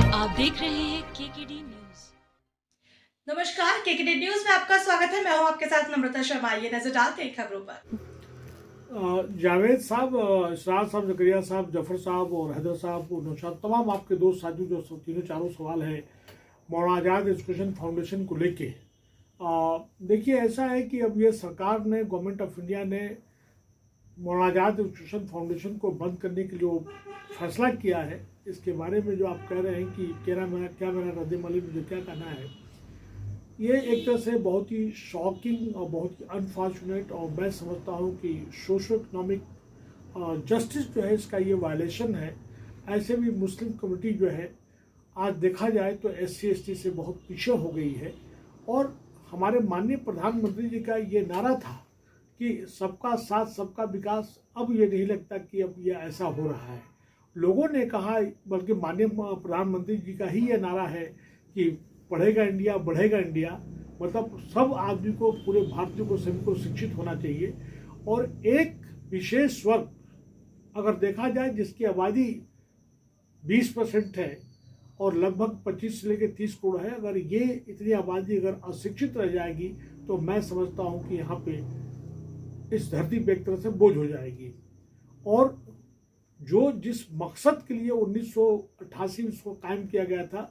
आप देख रहे हैं केकेडी न्यूज। नमस्कार, केकेडी न्यूज में आपका स्वागत है। मैं हूं आपके साथ नम्रता शर्मा। ये नजर डालते हैं खबरों पर। जावेद साहब, इसरार साहब, जकरिया साहब, जफर साहब और हैदर साहब, नौशाद, तमाम आपके दोस्त साथियों, जो तीनों चारों सवाल है मौलाना आज़ाद एजुकेशन फाउंडेशन को लेके। देखिए, ऐसा है कि अब ये सरकार ने, गवर्नमेंट ऑफ इंडिया ने मौलाना आज़ाद एजुकेशन फाउंडेशन को बंद करने के लिए फैसला किया है। इसके बारे में जो आप कह रहे हैं कि क्या मेरा रद्द-ए-अमल, मुझे क्या कहना है, ये एक तरह से बहुत ही शॉकिंग और बहुत ही अनफॉर्चुनेट, और मैं समझता हूँ कि सोशो इकोनॉमिक जस्टिस जो है इसका ये वायलेशन है। ऐसे भी मुस्लिम कम्युनिटी जो है आज देखा जाए तो SC/ST से बहुत पीछे हो गई है। और हमारे माननीय प्रधानमंत्री जी का ये नारा था कि सबका साथ सबका विकास, अब ये नहीं लगता कि अब ये ऐसा हो रहा है। लोगों ने कहा, बल्कि माननीय प्रधानमंत्री जी का ही ये नारा है कि पढ़ेगा इंडिया बढ़ेगा इंडिया, मतलब सब आदमी को, पूरे भारतीय को, सभी को शिक्षित होना चाहिए। और एक विशेष वर्ग अगर देखा जाए जिसकी आबादी 20% है और लगभग 25 से लेकर 30 करोड़ है, अगर ये इतनी आबादी अगर अशिक्षित रह जाएगी तो मैं समझता हूँ कि यहाँ पे इस धरती पे एक तरह से बोझ हो जाएगी। और जो जिस मकसद के लिए 1988 में इसको कायम किया गया था,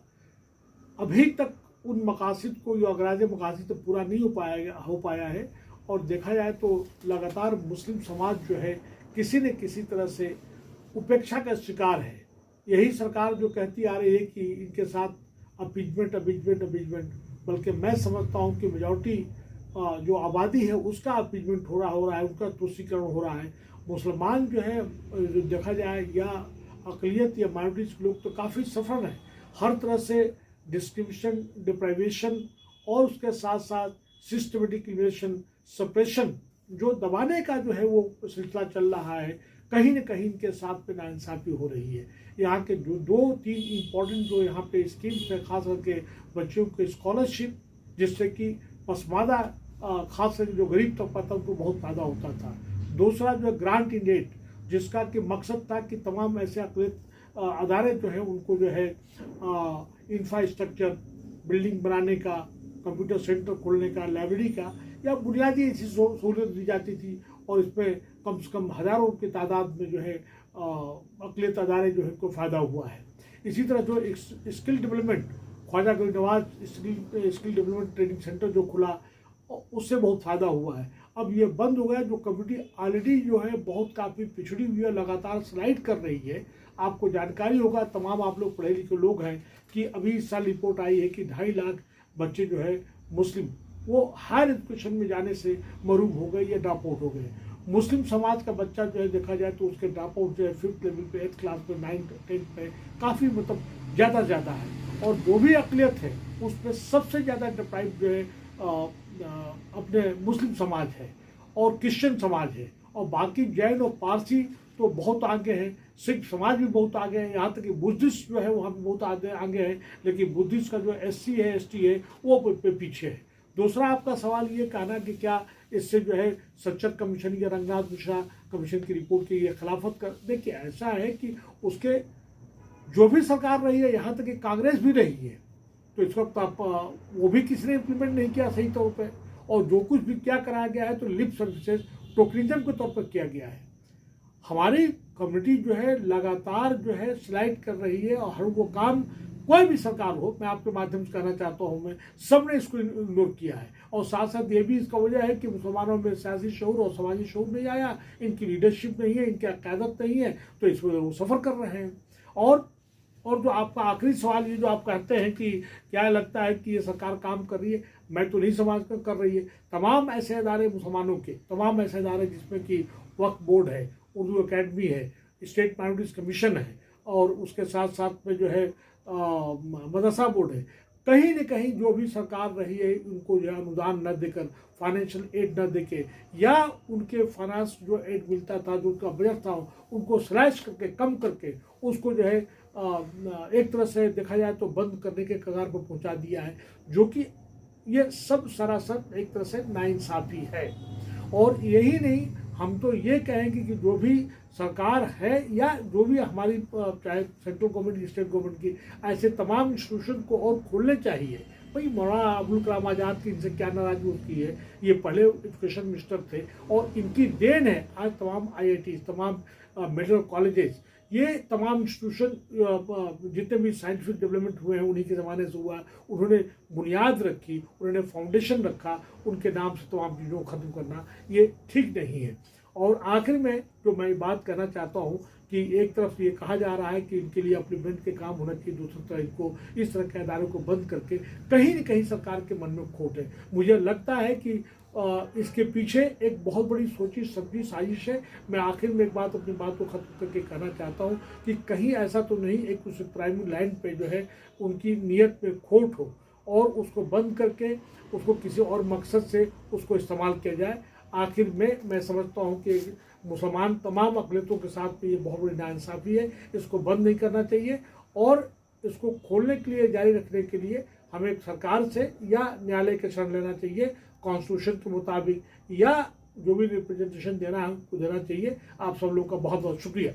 अभी तक उन मकासद को, जो अगराज मकासद, तो पूरा नहीं हो पाया है। और देखा जाए तो लगातार मुस्लिम समाज जो है किसी न किसी तरह से उपेक्षा का शिकार है। यही सरकार जो कहती आ रही है कि इनके साथ अपीजमेंट, बल्कि मैं समझता हूँ कि मेजॉरिटी जो आबादी है उसका अपीजमेंट हो रहा है, उनका तुष्टीकरण हो रहा है। मुसलमान जो है, जो देखा जाए, या अक़लियत या माइनॉरिटीज़ के लोग तो काफ़ी सफ़र है, हर तरह से डिस्क्रिमिनेशन, डिप्राइवेशन, और उसके साथ साथ सिस्टमेटिक इलिमिनेशन, सप्रेशन, जो दबाने का जो है वो सिलसिला चल रहा है। कहीं न कहीं इनके साथ पे नाइंसाफ़ी हो रही है। यहाँ के जो 2-3 इम्पोर्टेंट जो यहाँ पे स्कीम्स है, खास करके बच्चों के स्कॉलरशिप, जिससे कि पसमादा, खास करके जो गरीब तबका था उनको बहुत फ़ायदा होता था। दूसरा जो ग्रांट इन एड, जिसका कि मकसद था कि तमाम ऐसे अदारे जो हैं उनको जो है इंफ्रास्ट्रक्चर, बिल्डिंग बनाने का, कंप्यूटर सेंटर खोलने का, लाइब्रेरी का, या बुनियादी ऐसी सहूलियत दी जाती थी। और इसमें कम से कम हज़ारों की तादाद में जो है अक़लियत अदारे जो है को फ़ायदा हुआ है। इसी तरह जो स्किल डेवलपमेंट, ख्वाजा गरीब Nawaz skill development training centre जो खुला, उससे बहुत फ़ायदा हुआ है। अब ये बंद हो गया। जो कम्युनिटी ऑलरेडी जो है बहुत काफ़ी पिछड़ी हुई है, लगातार स्लाइड कर रही है। आपको जानकारी होगा, तमाम आप लोग पढ़े लिखे लोग हैं, कि अभी इस साल रिपोर्ट आई है कि 2.5 लाख बच्चे जो है मुस्लिम, वो हायर एजुकेशन में जाने से महरूम हो गए या ड्रॉप आउट हो गए। मुस्लिम समाज का बच्चा जो है देखा जाए तो उसके ड्रॉप आउट जो है 5th लेवल पे, 8th क्लास पे, 9th 10th पे काफ़ी मतलब ज़्यादा है। और जो भी अक़लियत है उसमें सबसे ज़्यादा डिप्राइव जो है अपने मुस्लिम समाज है और क्रिश्चियन समाज है। और बाकी जैन और पारसी तो बहुत आगे हैं, सिख समाज भी बहुत आगे है, यहाँ तक कि बुद्धिस्ट जो है वहाँ भी बहुत आगे है। लेकिन बुद्धिस्ट का जो SC है, ST है, वो पीछे है। दूसरा आपका सवाल ये कहना कि क्या इससे जो है सच्चर कमीशन या रंगनाथ मिश्रा कमीशन की रिपोर्ट की ये खिलाफत कर, देखिए ऐसा है कि उसके जो भी सरकार रही है, यहाँ तक कि कांग्रेस भी रही है, तो इस वक्त आप वो भी किसी ने इम्प्लीमेंट नहीं किया सही तौर पे। और जो कुछ भी क्या कराया गया है तो लिप सर्विसेज, टोकनिज्म के तौर पर किया गया है। हमारी कम्युनिटी जो है लगातार जो है स्लाइड कर रही है। और हर वो काम, कोई भी सरकार हो, मैं आपके माध्यम से कहना चाहता हूँ, मैं सब ने इसको इग्नोर किया है। और साथ साथ ये भी इसका वजह है कि मुसलमानों में सियासी शऊर और समाजी शऊर नहीं आया, इनकी लीडरशिप नहीं है, इनकी क़यादत नहीं है, तो इस वजह वो सफ़र कर रहे हैं। और जो आपका आखिरी सवाल, ये जो आप कहते हैं कि क्या लगता है कि ये सरकार काम कर रही है, मैं तो नहीं समझ कर रही है। तमाम ऐसे अदारे मुसलमानों के, तमाम ऐसे अदारे जिसमें कि वक्फ बोर्ड है, उर्दू अकेडमी है, स्टेट माइनॉरिटीज़ कमीशन है, और उसके साथ साथ में जो है मदरसा बोर्ड है, कहीं न कहीं जो भी सरकार रही है उनको जो है अनुदान न देकर, फाइनेंशियल एड न देके, या उनके फाइनेंस जो एड मिलता था, जो उनका बजट था, उनको स्लैश करके, कम करके, उसको जो है एक तरह से देखा जाए तो बंद करने के कगार पर पहुंचा दिया है। जो कि ये सब सरासर एक तरह से नाइंसाफ़ी है। और यही नहीं, हम तो ये कहेंगे कि जो भी सरकार है या जो भी हमारी चाहे सेंट्रल गवर्नमेंट की, स्टेट गवर्नमेंट की, ऐसे तमाम इंस्टीट्यूशन को और खोलने चाहिए। भाई मौलाना अबुल कलाम आज़ाद की इनसे क्या नाराजगी उसकी है, ये पहले एजुकेशन मिनिस्टर थे और इनकी देन है आज तमाम IIT, तमाम मेडिकल कॉलेजेस, ये तमाम इंस्टीट्यूशन जितने भी साइंटिफिक डेवलपमेंट हुए हैं उन्हीं के ज़माने से हुआ। उन्होंने बुनियाद रखी, उन्होंने फाउंडेशन रखा, उनके नाम से तमाम चीज़ों को ख़त्म करना ये ठीक नहीं है। और आखिर में जो मैं बात करना चाहता हूँ कि एक तरफ ये कहा जा रहा है कि इनके लिए अप्लीमेंट के काम होना चाहिए, दूसरी तरफ इनको इस तरह के अदारों को बंद करके कहीं न कहीं सरकार के मन में खोट है। मुझे लगता है कि इसके पीछे एक बहुत बड़ी सोची समझी साजिश है। मैं आखिर में एक बात अपनी बात को ख़त्म करके कहना चाहता हूँ कि कहीं ऐसा तो नहीं एक उस प्राइमरी लाइन पे जो है उनकी नीयत में खोट हो और उसको बंद करके उसको किसी और मकसद से उसको इस्तेमाल किया जाए। आखिर में मैं समझता हूँ कि मुसलमान तमाम अक़लियतों के साथ में ये बहुत बड़ी नाइंसाफ़ी है, इसको बंद नहीं करना चाहिए और इसको खोलने के लिए, जारी रखने के लिए हमें सरकार से या न्यायालय के शरण लेना चाहिए, कॉन्स्टिट्यूशन के मुताबिक, या जो भी रिप्रेजेंटेशन देना है उनको देना चाहिए। आप सब लोगों का बहुत बहुत शुक्रिया।